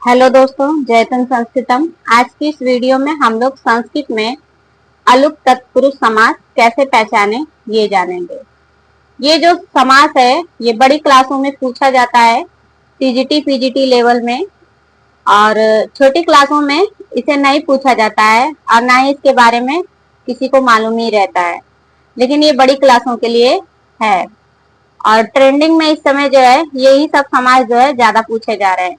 Hello दोस्तों, जयतन संस्कृतम। आज की इस वीडियो में हम लोग संस्कृत में अलुक तत्पुरुष समास कैसे पहचाने ये जानेंगे। ये जो समास है ये बड़ी क्लासों में पूछा जाता है, टीजीटी पीजीटी लेवल में, और छोटी क्लासों में इसे नहीं पूछा जाता है और ना ही इसके बारे में किसी को मालूम ही रहता है। लेकिन ये बड़ी क्लासों के लिए है और ट्रेंडिंग में इस समय जो है यही सब समास जो है ज्यादा पूछे जा रहे हैं,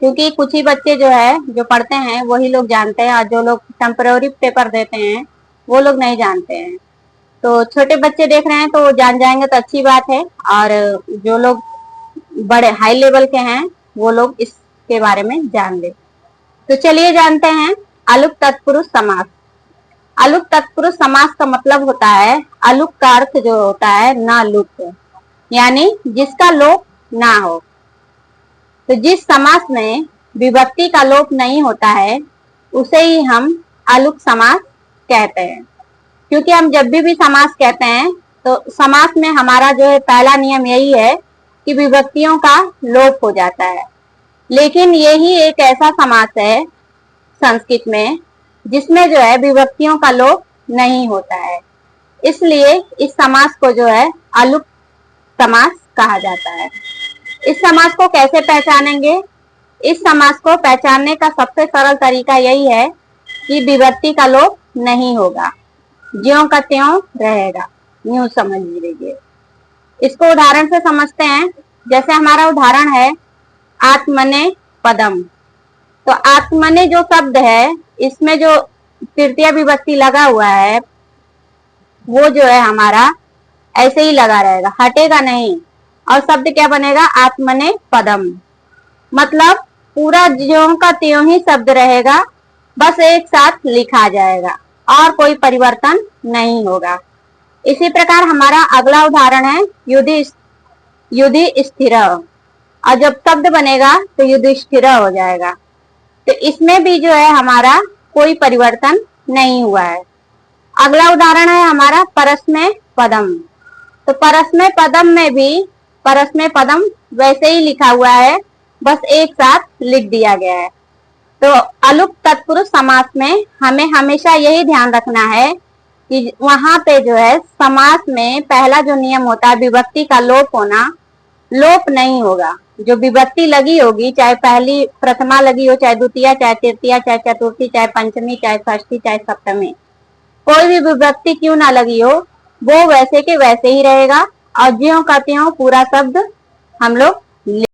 क्योंकि कुछ ही बच्चे जो है जो पढ़ते हैं वही लोग जानते हैं और जो लोग टेम्पररी पेपर देते हैं वो लोग नहीं जानते हैं। तो छोटे बच्चे देख रहे हैं तो जान जाएंगे तो अच्छी बात है, और जो लोग बड़े हाई लेवल के हैं वो लोग इसके बारे में जान ले। तो चलिए जानते हैं अलुक तत्पुरुष समास। अलुक तत्पुरुष समास का मतलब होता है, अलुक का अर्थ जो होता है ना लुक, यानी जिसका लोप ना हो। तो जिस समास में विभक्ति का लोप नहीं होता है उसे ही हम अलुक समास कहते हैं। क्योंकि हम जब भी समास कहते हैं तो समास में हमारा जो है पहला नियम यही है कि विभक्तियों का लोप हो जाता है। लेकिन यही एक ऐसा समास है संस्कृत में जिसमें जो है विभक्तियों का लोप नहीं होता है, इसलिए इस समास को जो है अलुक समास कहा जाता है। इस समास को कैसे पहचानेंगे? इस समास को पहचानने का सबसे सरल तरीका यही है कि विभक्ति का लोप नहीं होगा, ज्यों का त्यों रहेगा, यूं समझ लीजिए। इसको उदाहरण से समझते हैं। जैसे हमारा उदाहरण है आत्मने पदम। तो आत्मने जो शब्द है इसमें जो तृतीय विभक्ति लगा हुआ है वो जो है हमारा ऐसे ही लगा रहेगा, हटेगा नहीं, और शब्द क्या बनेगा? आत्मने पदम। मतलब पूरा ज्यों का त्यों ही शब्द रहेगा, बस एक साथ लिखा जाएगा और कोई परिवर्तन नहीं होगा। इसी प्रकार हमारा अगला उदाहरण है युधिष्ठिर, और जब शब्द बनेगा तो युधिष्ठिर हो जाएगा। तो इसमें भी जो है हमारा कोई परिवर्तन नहीं हुआ है। अगला उदाहरण है हमारा परस्मै पदम। तो परस्मै पदम में भी परस्मै पदम वैसे ही लिखा हुआ है, बस एक साथ लिख दिया गया है। तो अलुक तत्पुरुष समास में हमें हमेशा यही ध्यान रखना है कि वहां पे जो है समास में पहला जो नियम होता है विभक्ति का लोप होना, लोप नहीं होगा। जो विभक्ति लगी होगी, चाहे पहली प्रथमा लगी हो, चाहे द्वितीय, चाहे तृतीय, चाहे चतुर्थी, चाहे पंचमी, चाहे षष्ठी, चाहे सप्तमी, कोई भी विभक्ति क्यों ना लगी हो वो वैसे के वैसे ही रहेगा और ज्यों का त्यों पूरा शब्द हम लोग